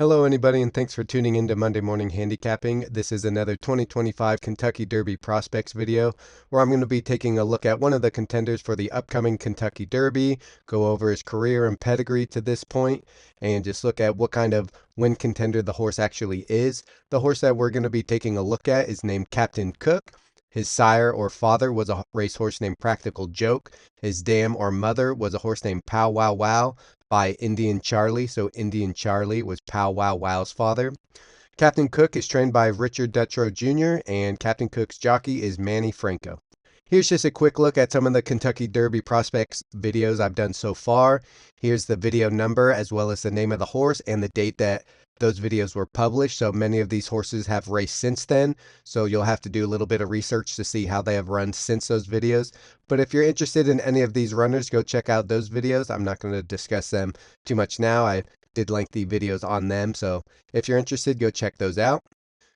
Hello anybody, and thanks for tuning in to Monday Morning Handicapping. This is another 2025 Kentucky Derby prospects video where I'm going to be taking a look at one of the contenders for the upcoming Kentucky Derby, go over his career and pedigree to this point, and just look at what kind of win contender the horse actually is. The horse that we're going to be taking a look at is named Captain Cook. His sire or father was a racehorse named Practical Joke. His dam or mother was a horse named Pow Wow Wow by Indian Charlie. So Indian Charlie was Pow Wow Wow's father. Captain Cook is trained by Richard Dutro Jr. and Captain Cook's jockey is Manny Franco. Here's just a quick look at some of the Kentucky Derby prospects videos I've done so far. Here's the video number as well as the name of the horse and the date that those videos were published. So many of these horses have raced since then. So you'll have to do a little bit of research to see how they have run since those videos. But if you're interested in any of these runners, go check out those videos. I'm not going to discuss them too much now. I did lengthy videos on them. So if you're interested, go check those out.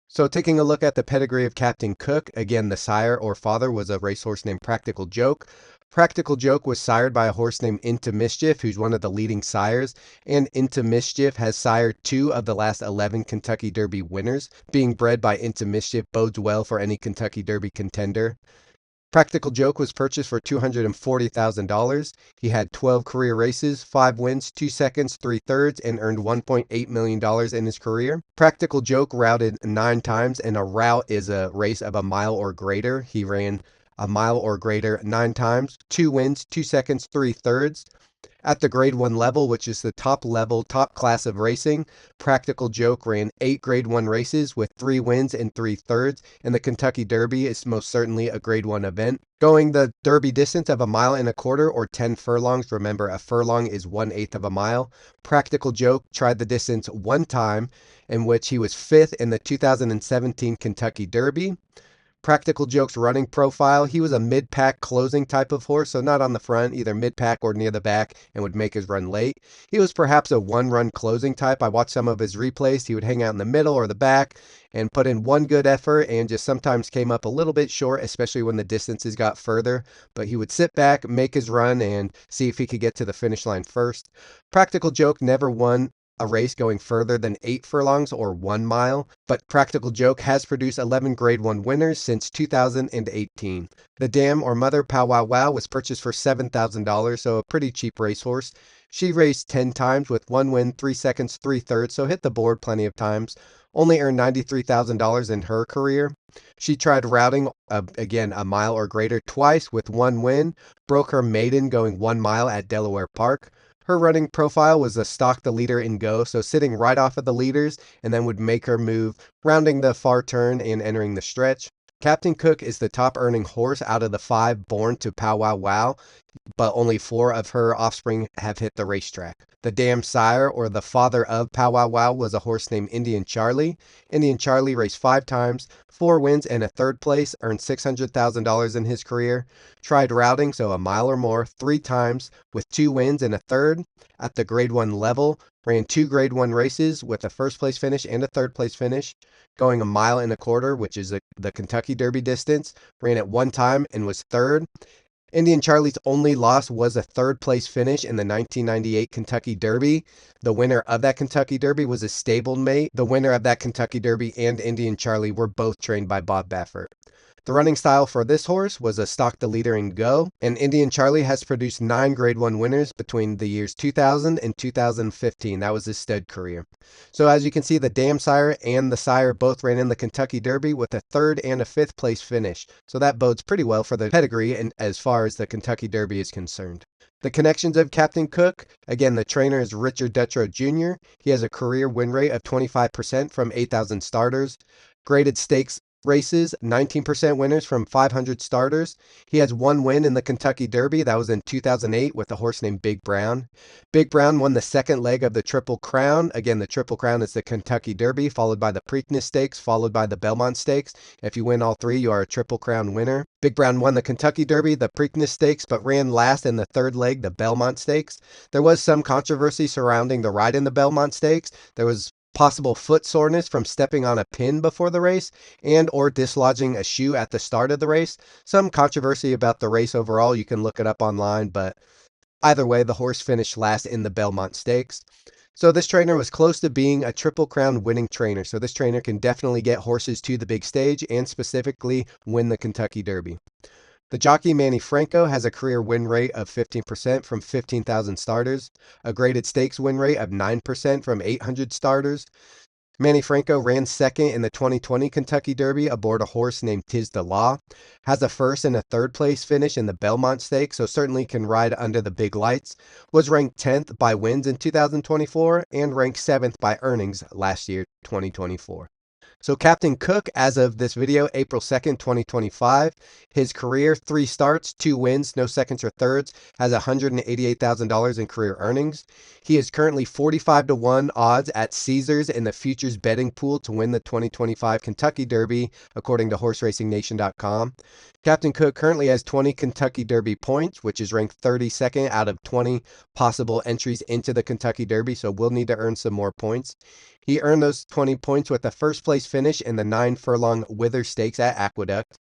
So taking a look at the pedigree of Captain Cook, again, the sire or father was a racehorse named Practical Joke. Practical Joke was sired by a horse named Into Mischief, who's one of the leading sires, and Into Mischief has sired 2 of the last 11 Kentucky Derby winners. Being bred by Into Mischief bodes well for any Kentucky Derby contender. Practical Joke was purchased for $240,000. He had 12 career races, 5 wins, 2 seconds, 3 thirds, and earned $1.8 million in his career. Practical Joke routed 9 times, and a route is a race of a mile or greater. He ran a mile or greater 9 times, 2 wins, 2 seconds, 3 thirds. At the grade 1 level, which is the top level, top class of racing, Practical Joke ran 8 grade 1 races with 3 wins and 3 thirds, and the Kentucky Derby is most certainly a grade 1 event. Going the Derby distance of a mile and a quarter or 10 furlongs, remember a furlong is 1/8 of a mile, Practical Joke tried the distance 1 time, in which he was 5th in the 2017 Kentucky Derby. Practical Joke's running profile, he was a mid-pack closing type of horse, so not on the front, either mid-pack or near the back, and would make his run late. He was perhaps a one-run closing type. I watched some of his replays. He would hang out in the middle or the back and put in one good effort and just sometimes came up a little bit short, especially when the distances got further. But he would sit back, make his run, and see if he could get to the finish line first. Practical Joke never won a race going further than 8 furlongs or 1 mile, but Practical Joke has produced 11 grade 1 winners since 2018. The dam or mother Pow Wow Wow was purchased for $7,000, so a pretty cheap racehorse. She raced 10 times with 1 win, 3 seconds, 3 thirds, so hit the board plenty of times. Only earned $93,000 in her career. She tried routing, again, a mile or greater twice with 1 win, broke her maiden going 1 mile at Delaware Park. Her running profile was a stalk the leader and go, so sitting right off of the leaders and then would make her move, rounding the far turn and entering the stretch. Captain Cook is the top earning horse out of the 5 born to Pow Wow Wow, but only 4 of her offspring have hit the racetrack. The dam sire or the father of Pow Wow Wow was a horse named Indian Charlie. Indian Charlie raced 5 times, 4 wins and a 3rd place, earned $600,000 in his career. Tried routing, so a mile or more, 3 times with 2 wins and a 3rd. At the grade 1 level, ran 2 grade 1 races with a 1st place finish and a 3rd place finish. Going a mile and a quarter, which is the Kentucky Derby distance, ran it 1 time and was 3rd. Indian Charlie's only loss was a 3rd place finish in the 1998 Kentucky Derby. The winner of that Kentucky Derby was a stablemate. The winner of that Kentucky Derby and Indian Charlie were both trained by Bob Baffert. The running style for this horse was a stalk the leader and go, and Indian Charlie has produced 9 grade 1 winners between the years 2000 and 2015. That was his stud career. So as you can see, the dam sire and the sire both ran in the Kentucky Derby with a 3rd and a 5th place finish. So that bodes pretty well for the pedigree and as far as the Kentucky Derby is concerned. The connections of Captain Cook, again, the trainer is Richard Dutro Jr. He has a career win rate of 25% from 8,000 starters. Graded stakes races, 19% winners from 500 starters. He has 1 win in the Kentucky Derby. That was in 2008 with a horse named Big Brown. Big Brown won the 2nd leg of the Triple Crown. Again, the Triple Crown is the Kentucky Derby, followed by the Preakness Stakes, followed by the Belmont Stakes. If you win all 3, you are a Triple Crown winner. Big Brown won the Kentucky Derby, the Preakness Stakes, but ran last in the 3rd leg, the Belmont Stakes. There was some controversy surrounding the ride in the Belmont Stakes. There was possible foot soreness from stepping on a pin before the race and or dislodging a shoe at the start of the race. Some controversy about the race overall. You can look it up online, but either way, the horse finished last in the Belmont Stakes. So this trainer was close to being a Triple Crown winning trainer. So this trainer can definitely get horses to the big stage and specifically win the Kentucky Derby. The jockey Manny Franco has a career win rate of 15% from 15,000 starters, a graded stakes win rate of 9% from 800 starters. Manny Franco ran second in the 2020 Kentucky Derby aboard a horse named Tiz the Law, has a first and a third place finish in the Belmont Stakes, so certainly can ride under the big lights, was ranked 10th by wins in 2024, and ranked 7th by earnings last year, 2024. So Captain Cook, as of this video, April 2nd, 2025, his career, 3 starts, 2 wins, no seconds or thirds, has $188,000 in career earnings. He is currently 45 to 1 odds at Caesars in the futures betting pool to win the 2025 Kentucky Derby, according to HorseRacingNation.com. Captain Cook currently has 20 Kentucky Derby points, which is ranked 32nd out of 20 possible entries into the Kentucky Derby, so we'll need to earn some more points. He earned those 20 points with a first place finish in the 9 furlong Wither Stakes at Aqueduct.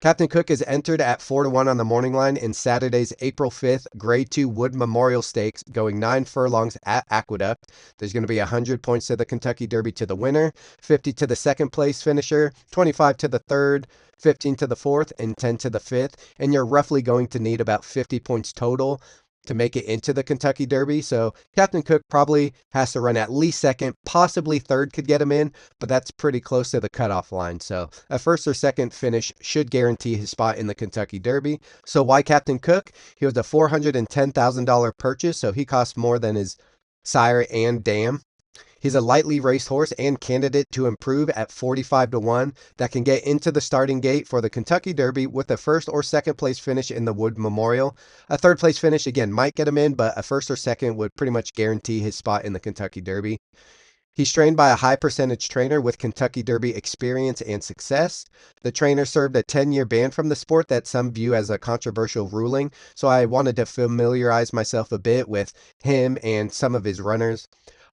Captain Cook is entered at 4 to 1 on the morning line in Saturday's April 5th Grade 2 Wood Memorial Stakes, going 9 furlongs at Aqueduct. There's going to be 100 points to the Kentucky Derby to the winner, 50 to the second place finisher, 25 to the third, 15 to the fourth, and 10 to the fifth. And you're roughly going to need about 50 points total to make it into the Kentucky Derby. So Captain Cook probably has to run at least second, possibly third could get him in, but that's pretty close to the cutoff line. So a first or second finish should guarantee his spot in the Kentucky Derby. So why Captain Cook? He was a $410,000 purchase, so he cost more than his sire and dam. He's a lightly raced horse and candidate to improve at 45 to 1 that can get into the starting gate for the Kentucky Derby with a first or second place finish in the Wood Memorial. A third place finish, again, might get him in, but a first or second would pretty much guarantee his spot in the Kentucky Derby. He's trained by a high percentage trainer with Kentucky Derby experience and success. The trainer served a 10-year ban from the sport that some view as a controversial ruling, so I wanted to familiarize myself a bit with him and some of his runners.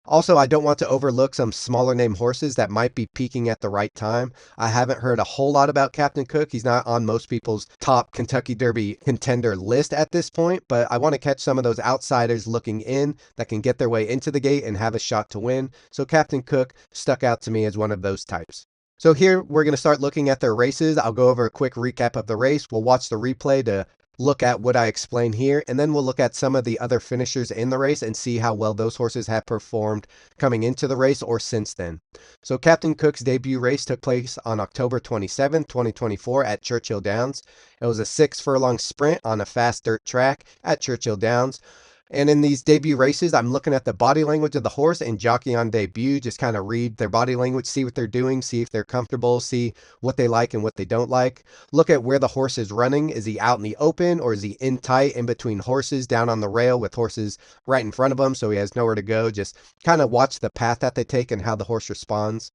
Also, I don't want to overlook some smaller name horses that might be peaking at the right time. I haven't heard a whole lot about Captain Cook. He's not on most people's top Kentucky Derby contender list at this point, but I want to catch some of those outsiders looking in that can get their way into the gate and have a shot to win. So Captain Cook stuck out to me as one of those types. So here we're going to start looking at their races. I'll go over a quick recap of the race. We'll watch the replay to look at what I explain here, and then we'll look at some of the other finishers in the race and see how well those horses have performed coming into the race or since then. So Captain Cook's debut race took place on October 27, 2024 at Churchill Downs. It was a 6 furlong sprint on a fast dirt track at Churchill Downs. And in these debut races, I'm looking at the body language of the horse and jockey on debut, just kind of read their body language, see what they're doing, see if they're comfortable, see what they like and what they don't like. Look at where the horse is running. Is he out in the open or is he in tight in between horses down on the rail with horses right in front of him so he has nowhere to go? Just kind of watch the path that they take and how the horse responds.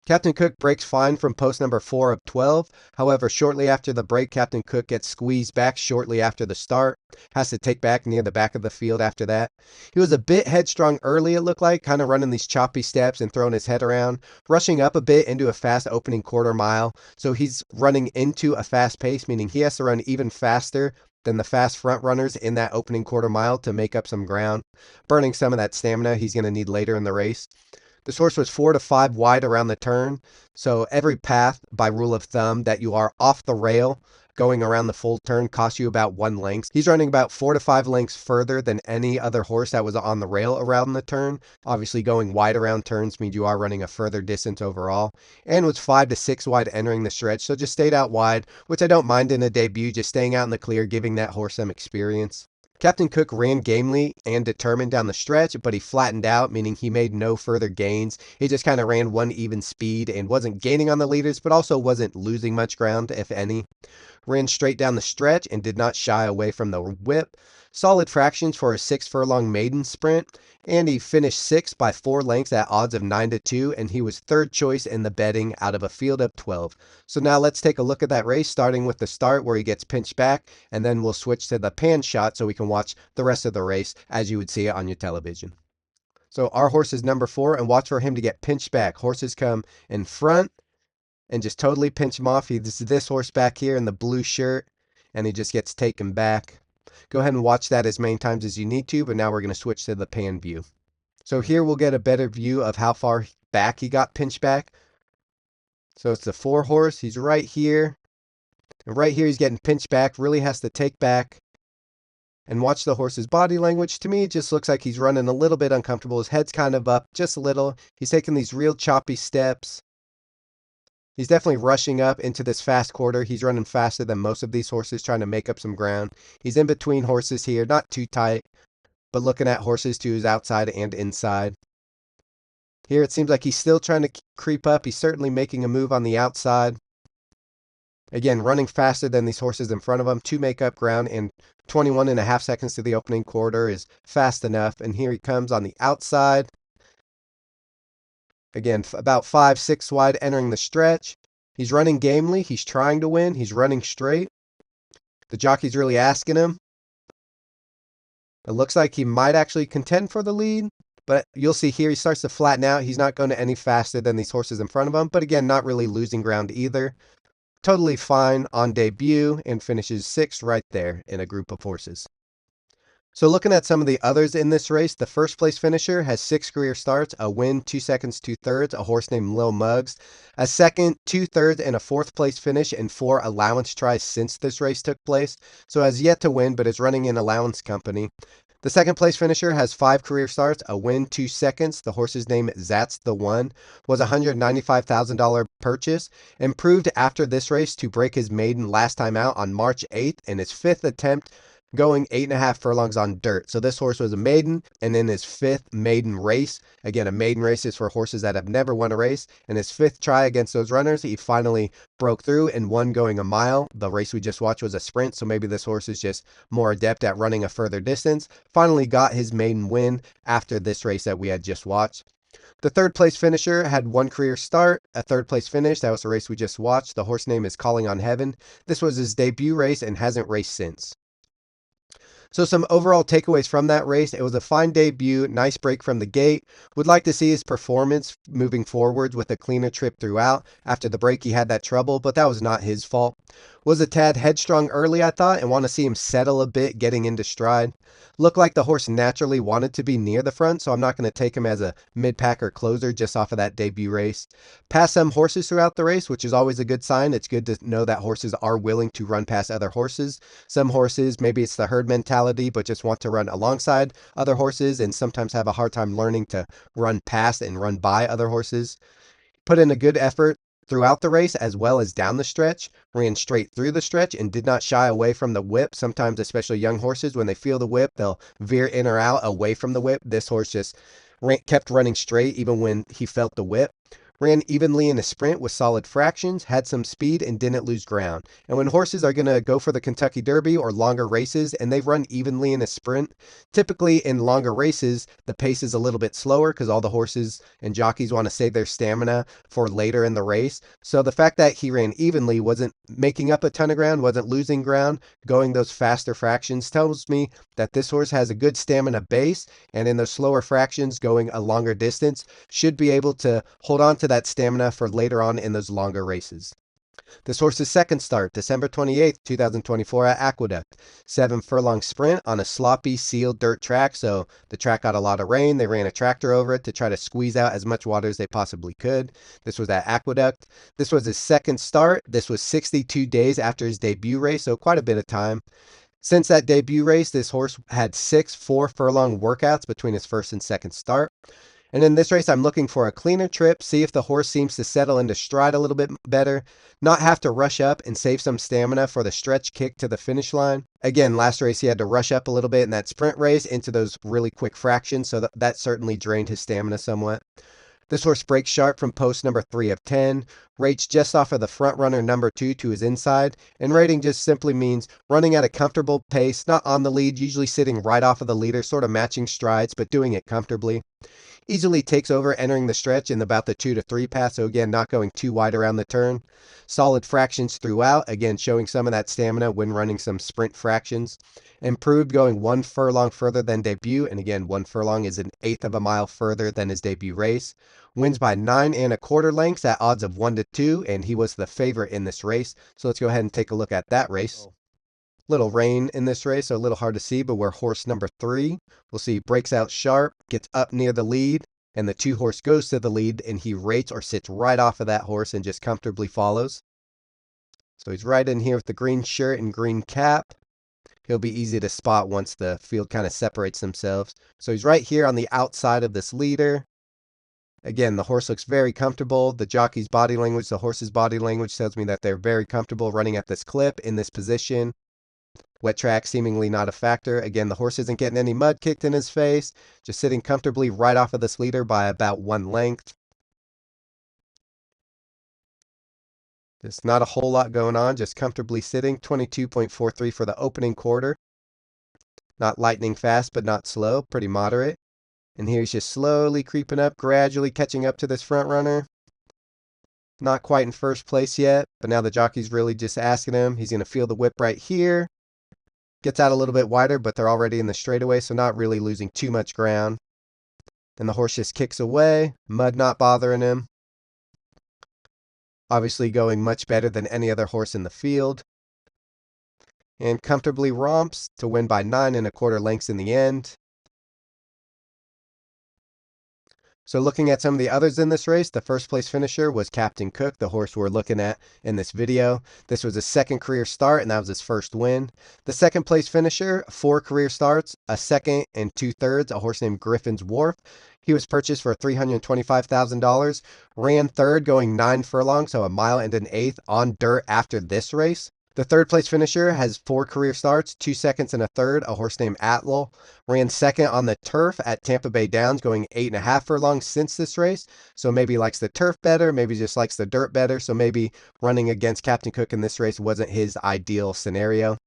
Captain Cook breaks fine from post number 4 of 12. However, shortly after the break, Captain Cook gets squeezed back shortly after the start. Has to take back near the back of the field after that. He was a bit headstrong early, it looked like, kind of running these choppy steps and throwing his head around, rushing up a bit into a fast opening quarter mile. So he's running into a fast pace, meaning he has to run even faster than the fast front runners in that opening quarter mile to make up some ground, burning some of that stamina he's going to need later in the race. This horse was 4 to 5 wide around the turn, so every path, by rule of thumb, that you are off the rail going around the full turn costs you about 1 length. He's running about 4 to 5 lengths further than any other horse that was on the rail around the turn. Obviously, going wide around turns means you are running a further distance overall, and was 5 to 6 wide entering the stretch, so just stayed out wide, which I don't mind in a debut, just staying out in the clear, giving that horse some experience. Captain Cook ran gamely and determined down the stretch, but he flattened out, meaning he made no further gains. He just kind of ran one even speed and wasn't gaining on the leaders, but also wasn't losing much ground, if any. Ran straight down the stretch and did not shy away from the whip. Solid fractions for a 6 furlong maiden sprint, and he finished 6th by 4 lengths at odds of 9 to 2, and he was 3rd choice in the betting out of a field of 12. So now let's take a look at that race, starting with the start where he gets pinched back, and then we'll switch to the pan shot so we can watch the rest of the race as you would see it on your television. So our horse is number 4, and watch for him to get pinched back. Horses come in front and just totally pinch him off. He's this horse back here in the blue shirt, and he just gets taken back. Go ahead and watch that as many times as you need to, but now we're going to switch to the pan view. So here we'll get a better view of how far back he got pinched back. So it's the 4 horse. He's right here. And right here he's getting pinched back. Really has to take back. And watch the horse's body language. To me, it just looks like he's running a little bit uncomfortable. His head's kind of up just a little. He's taking these real choppy steps. He's definitely rushing up into this fast quarter. He's running faster than most of these horses, trying to make up some ground. He's in between horses here, not too tight, but looking at horses to his outside and inside. Here it seems like he's still trying to creep up. He's certainly making a move on the outside. Again, running faster than these horses in front of him to make up ground, and 21.5 seconds to the opening quarter is fast enough. And here he comes on the outside. Again, about 5-6 wide entering the stretch. He's running gamely. He's trying to win. He's running straight. The jockey's really asking him. It looks like he might actually contend for the lead, but you'll see here he starts to flatten out. He's not going any faster than these horses in front of him, but again, not really losing ground either. Totally fine on debut and finishes 6th right there in a group of horses. So looking at some of the others in this race, the first place finisher has 6 career starts, a win, 2 seconds, 2/3, a horse named Lil Muggs, a second, 2/3, and a 4th place finish in 4 allowance tries since this race took place. So has yet to win, but is running in allowance company. The second place finisher has 5 career starts, a win, 2 seconds. The horse's name, Zat's the One, was a $195,000 purchase, improved after this race to break his maiden last time out on March 8th in his 5th attempt, going 8.5 furlongs on dirt. So this horse was a maiden and in his 5th maiden race. Again, a maiden race is for horses that have never won a race. In his 5th try against those runners, he finally broke through and won going a mile. The race we just watched was a sprint, so maybe this horse is just more adept at running a further distance. Finally got his maiden win after this race that we had just watched. The third place finisher had 1 career start, a 3rd place finish. That was the race we just watched. The horse name is Calling on Heaven. This was his debut race and hasn't raced since. So some overall takeaways from that race: it was a fine debut, nice break from the gate. Would like to see his performance moving forwards with a cleaner trip throughout. After the break he had that trouble, but that was not his fault. Was a tad headstrong early, I thought, and want to see him settle a bit getting into stride. Looked like the horse naturally wanted to be near the front, so I'm not going to take him as a mid-pack or closer just off of that debut race. Passed some horses throughout the race, which is always a good sign. It's good to know that horses are willing to run past other horses. Some horses, maybe it's the herd mentality, but just want to run alongside other horses and sometimes have a hard time learning to run past and run by other horses. Put in a good effort throughout the race as well as down the stretch, ran straight through the stretch and did not shy away from the whip. Sometimes, especially young horses, when they feel the whip, they'll veer in or out away from the whip. This horse just kept running straight even when he felt the whip. Ran evenly in a sprint with solid fractions, had some speed, and didn't lose ground. And when horses are going to go for the Kentucky Derby or longer races and they run evenly in a sprint, typically in longer races, the pace is a little bit slower because all the horses and jockeys want to save their stamina for later in the race. So the fact that he ran evenly, wasn't making up a ton of ground, wasn't losing ground, going those faster fractions, tells me that this horse has a good stamina base, and in those slower fractions going a longer distance should be able to hold on to that stamina for later on in those longer races. This horse's second start, December 28th, 2024 at Aqueduct. 7 furlong sprint on a sloppy sealed dirt track, so the track got a lot of rain. They ran a tractor over it to try to squeeze out as much water as they possibly could. This was at Aqueduct. This was his second start. This was 62 days after his debut race, so quite a bit of time. Since that debut race, this horse had 6 4-furlong workouts between his first and second start. And in this race, I'm looking for a cleaner trip, see if the horse seems to settle into stride a little bit better, not have to rush up and save some stamina for the stretch kick to the finish line. Again, last race he had to rush up a little bit in that sprint race into those really quick fractions, so that certainly drained his stamina somewhat. This horse breaks sharp from post number 3 of 10, rates just off of the front runner number 2 to his inside, and rating just simply means running at a comfortable pace, not on the lead, usually sitting right off of the leader, sort of matching strides, but doing it comfortably. Easily takes over entering the stretch in about the 2 to 3 pass, so again, not going too wide around the turn. Solid fractions throughout, again, showing some of that stamina when running some sprint fractions. Improved going 1 furlong further than debut, and again, 1 furlong is 1/8 of a mile further than his debut race. Wins by 9 1/4 lengths at odds of 1 to 2, and he was the favorite in this race. So let's go ahead and take a look at that race. Little rain in this race, so a little hard to see, but we're horse number 3. We'll see breaks out sharp, gets up near the lead, and the 2 horse goes to the lead, and he rates or sits right off of that horse and just comfortably follows. So he's right in here with the green shirt and green cap. He'll be easy to spot once the field kind of separates themselves. So he's right here on the outside of this leader. Again, the horse looks very comfortable. The jockey's body language, the horse's body language tells me that they're very comfortable running at this clip in this position. Wet track seemingly not a factor. Again, the horse isn't getting any mud kicked in his face, just sitting comfortably right off of this leader by about 1 length. Just not a whole lot going on, just comfortably sitting. 22.43 for the opening quarter. Not lightning fast, but not slow, pretty moderate. And here he's just slowly creeping up, gradually catching up to this front runner. Not quite in first place yet, but now the jockey's really just asking him. He's going to feel the whip right here. Gets out a little bit wider, but they're already in the straightaway, so not really losing too much ground. Then the horse just kicks away, mud not bothering him. Obviously going much better than any other horse in the field. And comfortably romps to win by 9 1/4 lengths in the end. So looking at some of the others in this race, the first place finisher was Captain Cook, the horse we're looking at in this video. This was his 2nd career start, and that was his first win. The second place finisher, 4 career starts, a 2nd and 2/3, a horse named Griffin's Wharf. He was purchased for $325,000, ran 3rd going 9 furlongs, so a mile and an eighth on dirt after this race. The 3rd place finisher has 4 career starts, 2 seconds and a 3rd, a horse named Atwell. Ran 2nd on the turf at Tampa Bay Downs, going 8.5 furlongs since this race. So maybe likes the turf better, maybe just likes the dirt better. So maybe running against Captain Cook in this race wasn't his ideal scenario.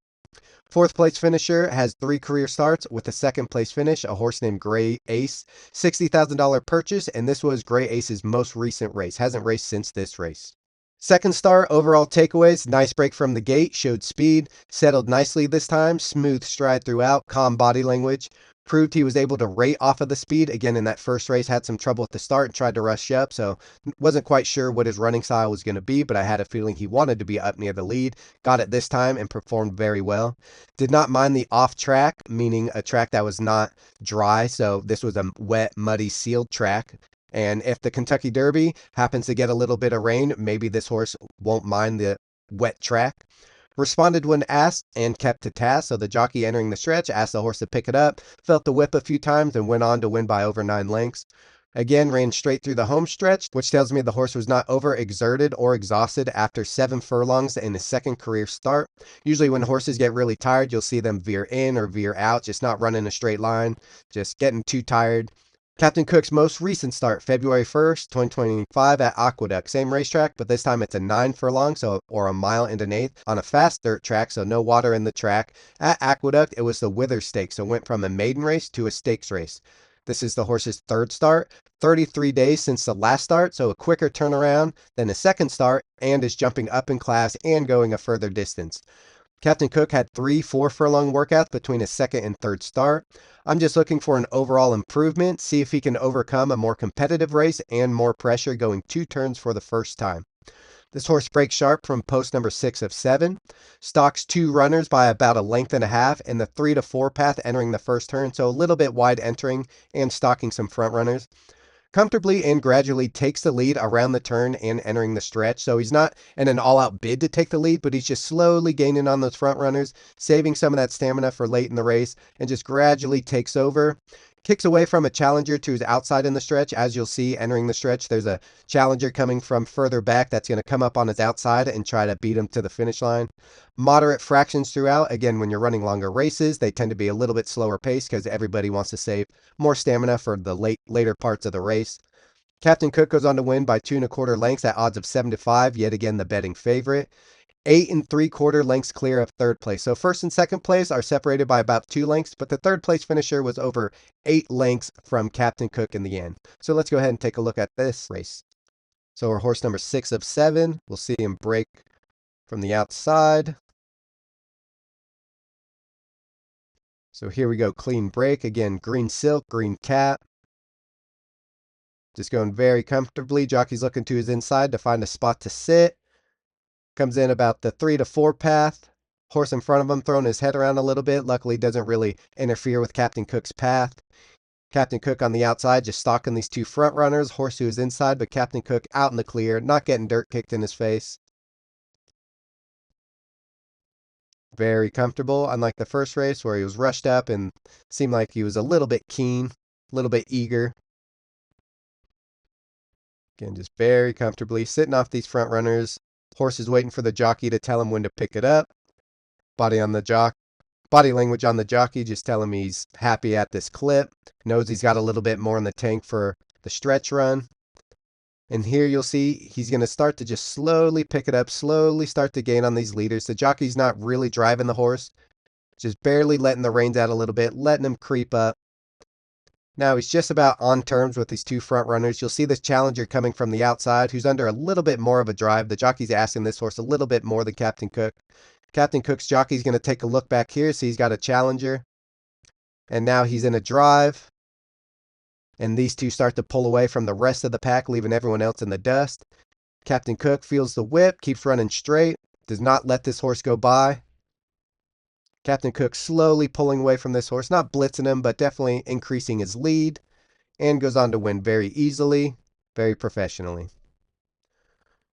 4th place finisher has 3 career starts with a 2nd place finish, a horse named Gray Ace. $60,000 purchase, and this was Gray Ace's most recent race. Hasn't raced since this race. 2nd start, overall takeaways, nice break from the gate, showed speed, settled nicely this time, smooth stride throughout, calm body language, proved he was able to rate off of the speed. Again, in that first race, had some trouble at the start and tried to rush up, so wasn't quite sure what his running style was going to be, but I had a feeling he wanted to be up near the lead. Got it this time and performed very well. Did not mind the off track, meaning a track that was not dry, so this was a wet, muddy, sealed track. And if the Kentucky Derby happens to get a little bit of rain, maybe this horse won't mind the wet track. Responded when asked and kept to task, so the jockey entering the stretch asked the horse to pick it up, felt the whip a few times, and went on to win by over 9 lengths. Again, ran straight through the home stretch, which tells me the horse was not overexerted or exhausted after 7 furlongs in his 2nd career start. Usually when horses get really tired, you'll see them veer in or veer out, just not running a straight line, just getting too tired. Captain Cook's most recent start, February 1st, 2025 at Aqueduct. Same racetrack, but this time it's a 9 furlong, or a mile and an eighth on a fast dirt track, so no water in the track. At Aqueduct, it was the Wither Stakes, so it went from a maiden race to a stakes race. This is the horse's 3rd start, 33 days since the last start, so a quicker turnaround than his 2nd start, and is jumping up in class and going a further distance. Captain Cook had 3 4-furlong workouts between his 2nd and 3rd start. I'm just looking for an overall improvement, see if he can overcome a more competitive race and more pressure going 2 turns for the first time. This horse breaks sharp from post number 6 of 7, stalks 2 runners by about a length and a half in the 3 to 4 path entering the first turn, so a little bit wide entering and stalking some front runners. Comfortably and gradually takes the lead around the turn and entering the stretch. So he's not in an all-out bid to take the lead, but he's just slowly gaining on those front runners, saving some of that stamina for late in the race, and just gradually takes over. Kicks away from a challenger to his outside in the stretch. As you'll see, entering the stretch, there's a challenger coming from further back that's going to come up on his outside and try to beat him to the finish line. Moderate fractions throughout. Again, when you're running longer races, they tend to be a little bit slower pace because everybody wants to save more stamina for the later parts of the race. Captain Cook goes on to win by 2 1/4 lengths at odds of 7 to 5, yet again the betting favorite. 8 3/4 lengths clear of 3rd place. So 1st and 2nd place are separated by about 2 lengths, but the 3rd place finisher was over 8 lengths from Captain Cook in the end. So let's go ahead and take a look at this race. So our horse number 6 of 7, we'll see him break from the outside. So here we go, clean break. Again, green silk, green cap. Just going very comfortably. Jockey's looking to his inside to find a spot to sit. Comes in about the 3 to 4 path. Horse in front of him throwing his head around a little bit. Luckily doesn't really interfere with Captain Cook's path. Captain Cook on the outside just stalking these two front runners. Horse who is inside, but Captain Cook out in the clear, not getting dirt kicked in his face. Very comfortable, unlike the first race where he was rushed up and seemed like he was a little bit keen, a little bit eager. Again, just very comfortably sitting off these front runners. Horse is waiting for the jockey to tell him when to pick it up. Body language on the jockey just telling me he's happy at this clip. Knows he's got a little bit more in the tank for the stretch run. And here you'll see he's going to start to just slowly pick it up, slowly start to gain on these leaders. The jockey's not really driving the horse, just barely letting the reins out a little bit, letting him creep up. Now he's just about on terms with these two front runners. You'll see this challenger coming from the outside who's under a little bit more of a drive. The jockey's asking this horse a little bit more than Captain Cook. Captain Cook's jockey's going to take a look back here, see he's got a challenger. And now he's in a drive. And these two start to pull away from the rest of the pack, leaving everyone else in the dust. Captain Cook feels the whip, keeps running straight, does not let this horse go by. Captain Cook slowly pulling away from this horse, not blitzing him, but definitely increasing his lead, and goes on to win very easily, very professionally.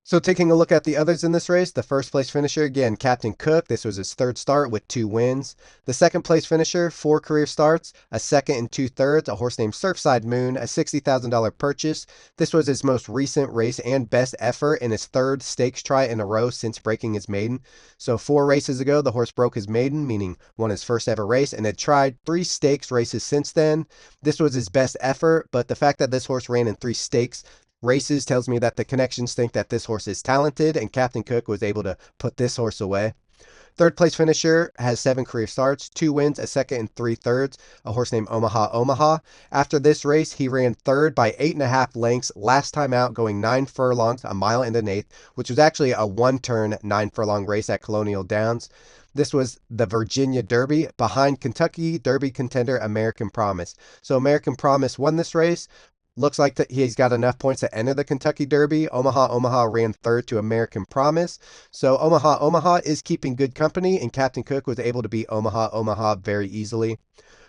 So taking a look at the others in this race, the first place finisher, again, Captain Cook. This was his third start with 2 wins. The second place finisher, 4 career starts, a second and 2/3, a horse named Surfside Moon, a $60,000 purchase. This was his most recent race and best effort in his 3rd stakes try in a row since breaking his maiden. So 4 races ago, the horse broke his maiden, meaning won his first ever race, and had tried 3 stakes races since then. This was his best effort, but the fact that this horse ran in 3 stakes races tells me that the connections think that this horse is talented, and Captain Cook was able to put this horse away. Third place finisher has 7 career starts, 2 wins, a second and 3/3, a horse named Omaha. After this race, he ran third by 8.5 lengths last time out, going 9 furlongs, a mile and an eighth, which was actually a 1-turn 9 furlong race at Colonial Downs. This was the Virginia Derby behind Kentucky Derby contender American Promise. So American Promise won this race. Looks like that he's got enough points to enter the Kentucky Derby. Omaha ran third to American Promise. So Omaha is keeping good company, and Captain Cook was able to beat Omaha very easily.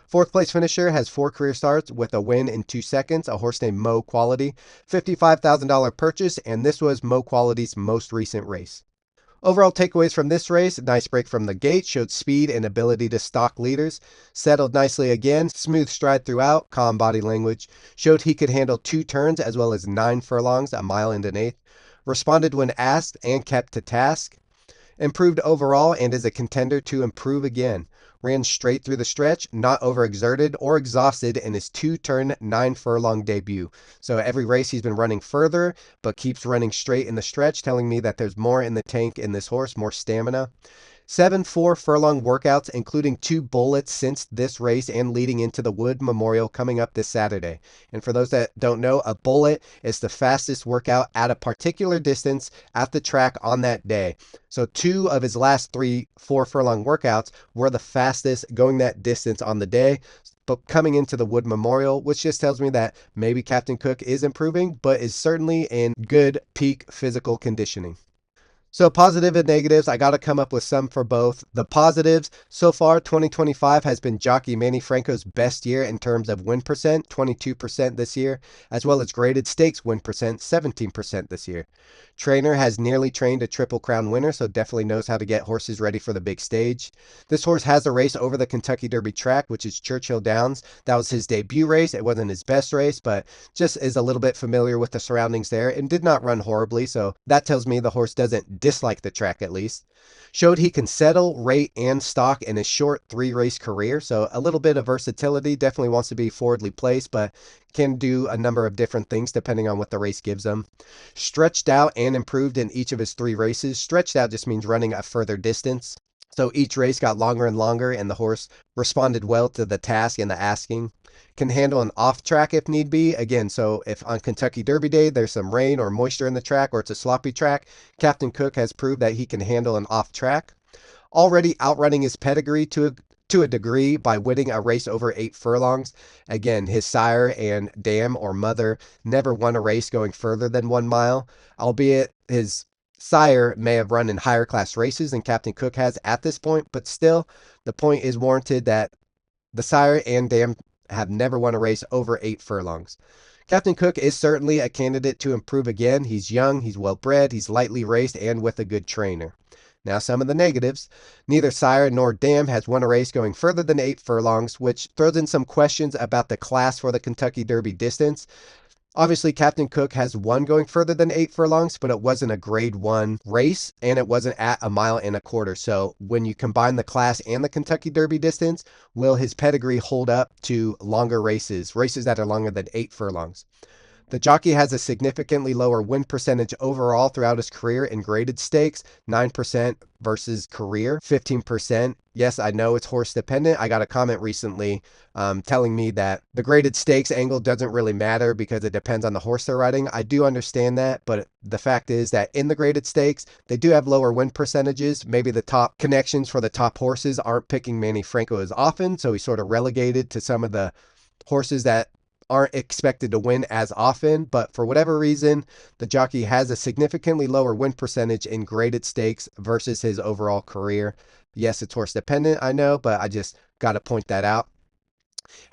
Fourth place finisher has 4 career starts with a win in 2 seconds, a horse named Mo Quality. $55,000 purchase, and this was Mo Quality's most recent race. Overall takeaways from this race: nice break from the gate, showed speed and ability to stalk leaders, settled nicely again, smooth stride throughout, calm body language, showed he could handle 2 turns as well as 9 furlongs, a mile and an eighth, responded when asked and kept to task, improved overall and is a contender to improve again. Ran straight through the stretch, not overexerted or exhausted in his 2-turn 9 furlong debut. So every race he's been running further, but keeps running straight in the stretch, telling me that there's more in the tank in this horse, more stamina. 7 4-furlong workouts, including 2 bullets since this race and leading into the Wood Memorial coming up this Saturday. And for those that don't know, a bullet is the fastest workout at a particular distance at the track on that day. So 2 of his last 3 4-furlong workouts were the fastest going that distance on the day, but coming into the Wood Memorial, which just tells me that maybe Captain Cook is improving, but is certainly in good peak physical conditioning. So positive and negatives, I got to come up with some for both. The positives, so far 2025 has been jockey Manny Franco's best year in terms of win percent, 22% this year, as well as graded stakes win percent, 17% this year. Trainer has nearly trained a Triple Crown winner, so definitely knows how to get horses ready for the big stage. This horse has a race over the Kentucky Derby track, which is Churchill Downs. That was his debut race. It wasn't his best race, but just is a little bit familiar with the surroundings there and did not run horribly, so that tells me the horse doesn't dislike the track at least. Showed he can settle, rate, and stalk in his short 3-race career, so a little bit of versatility. Definitely wants to be forwardly placed, but can do a number of different things depending on what the race gives him. Stretched out and improved in each of his 3 races. Stretched out just means running a further distance. So each race got longer and longer, and the horse responded well to the task and the asking. Can handle an off track if need be. Again, so if on Kentucky Derby Day there's some rain or moisture in the track, or it's a sloppy track, Captain Cook has proved that he can handle an off track. Already outrunning his pedigree to a degree by winning a race over 8 furlongs. Again, his sire and dam or mother never won a race going further than 1 mile, albeit his sire may have run in higher class races than Captain Cook has at this point, but still, the point is warranted that the sire and dam have never won a race over 8 furlongs. Captain Cook is certainly a candidate to improve again. He's young, he's well bred, he's lightly raced, and with a good trainer. Now, some of the negatives. Neither sire nor dam has won a race going further than 8 furlongs, which throws in some questions about the class for the Kentucky Derby distance. Obviously, Captain Cook has won going further than 8 furlongs, but it wasn't a grade 1 race, and it wasn't at a mile and a quarter. So when you combine the class and the Kentucky Derby distance, will his pedigree hold up to longer races, races that are longer than 8 furlongs? The jockey has a significantly lower win percentage overall throughout his career in graded stakes, 9% versus career, 15%. Yes, I know it's horse dependent. I got a comment recently telling me that the graded stakes angle doesn't really matter because it depends on the horse they're riding. I do understand that, but the fact is that in the graded stakes, they do have lower win percentages. Maybe the top connections for the top horses aren't picking Manny Franco as often, so he's sort of relegated to some of the horses that aren't expected to win as often, but for whatever reason, the jockey has a significantly lower win percentage in graded stakes versus his overall career. Yes, it's horse dependent, I know, but I just got to point that out.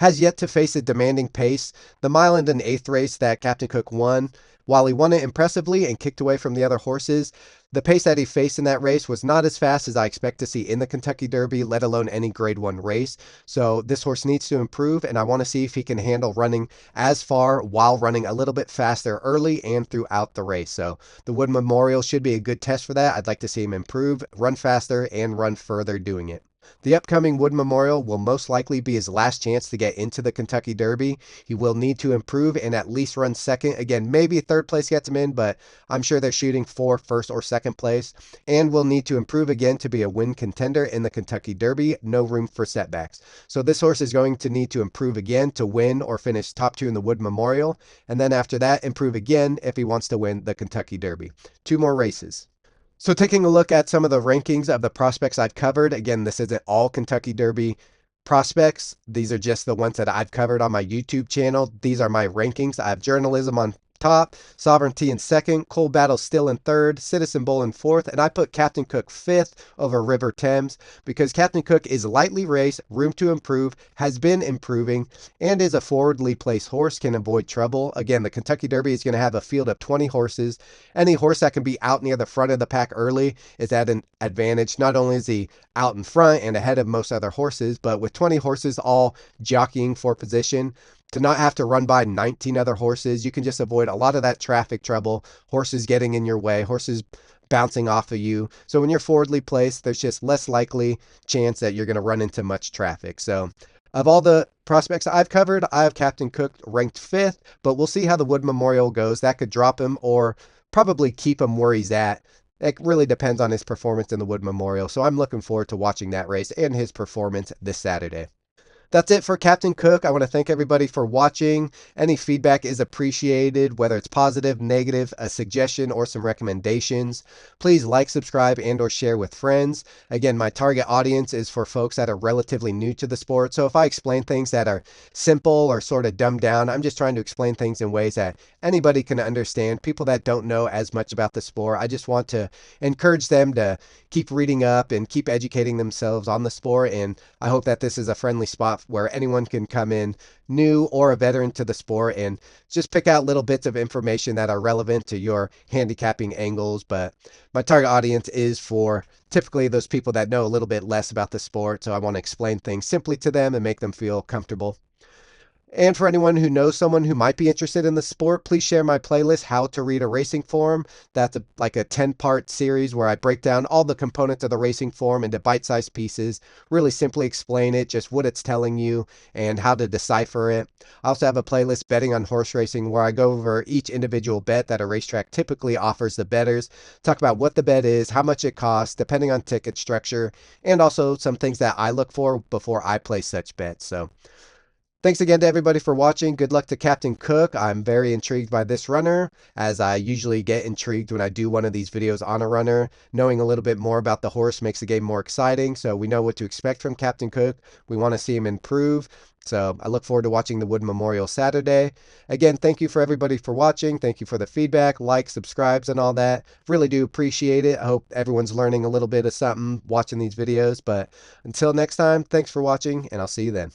Has yet to face a demanding pace. The mile and an eighth race that Captain Cook won, while he won it impressively and kicked away from the other horses, the pace that he faced in that race was not as fast as I expect to see in the Kentucky Derby, let alone any grade 1 race. So this horse needs to improve, and I want to see if he can handle running as far while running a little bit faster early and throughout the race. So the Wood Memorial should be a good test for that. I'd like to see him improve, run faster, and run further doing it. The upcoming Wood Memorial will most likely be his last chance to get into the Kentucky Derby. He will need to improve and at least run second. Again, maybe third place gets him in, but I'm sure they're shooting for first or second place. And will need to improve again to be a win contender in the Kentucky Derby. No room for setbacks. So this horse is going to need to improve again to win or finish top 2 in the Wood Memorial. And then after that, improve again if he wants to win the Kentucky Derby. 2 more races. So taking a look at some of the rankings of the prospects I've covered, again, this isn't all Kentucky Derby prospects. These are just the ones that I've covered on my YouTube channel. These are my rankings. I have Journalism on top, Sovereignty in second, Cold Battle still in third, Citizen Bull in fourth, and I put Captain Cook fifth over River Thames because Captain Cook is lightly raced, room to improve, has been improving, and is a forwardly placed horse, can avoid trouble. Again, the Kentucky Derby is going to have a field of 20 horses. Any horse that can be out near the front of the pack early is at an advantage. Not only is he out in front and ahead of most other horses, but with 20 horses all jockeying for position, to not have to run by 19 other horses, you can just avoid a lot of that traffic trouble, horses getting in your way, horses bouncing off of you. So when you're forwardly placed, there's just less likely chance that you're going to run into much traffic. So of all the prospects I've covered, I have Captain Cook ranked fifth, but we'll see how the Wood Memorial goes. That could drop him or probably keep him where he's at. It really depends on his performance in the Wood Memorial. So I'm looking forward to watching that race and his performance this Saturday. That's it for Captain Cook. I want to thank everybody for watching. Any feedback is appreciated, whether it's positive, negative, a suggestion, or some recommendations. Please like, subscribe, and or share with friends. Again, my target audience is for folks that are relatively new to the sport. So if I explain things that are simple or sort of dumbed down, I'm just trying to explain things in ways that anybody can understand. People that don't know as much about the sport, I just want to encourage them to keep reading up and keep educating themselves on the sport. And I hope that this is a friendly spot where anyone can come in, new or a veteran to the sport, and just pick out little bits of information that are relevant to your handicapping angles. But my target audience is for typically those people that know a little bit less about the sport. So I want to explain things simply to them and make them feel comfortable. And for anyone who knows someone who might be interested in the sport, please share my playlist, How to Read a Racing Form. That's like a 10-part series where I break down all the components of the racing form into bite-sized pieces, really simply explain it, just what it's telling you, and how to decipher it. I also have a playlist, Betting on Horse Racing, where I go over each individual bet that a racetrack typically offers the bettors, talk about what the bet is, how much it costs, depending on ticket structure, and also some things that I look for before I place such bets. So Thanks again to everybody for watching. Good luck to Captain Cook. I'm very intrigued by this runner, as I usually get intrigued when I do one of these videos on a runner. Knowing a little bit more about the horse makes the game more exciting, so we know what to expect from Captain Cook. We want to see him improve. So I look forward to watching the Wood Memorial Saturday. Again, thank you for everybody for watching. Thank you for the feedback, likes, subscribes, and all that. Really do appreciate it. I hope everyone's learning a little bit of something watching these videos. But until next time, thanks for watching, and I'll see you then.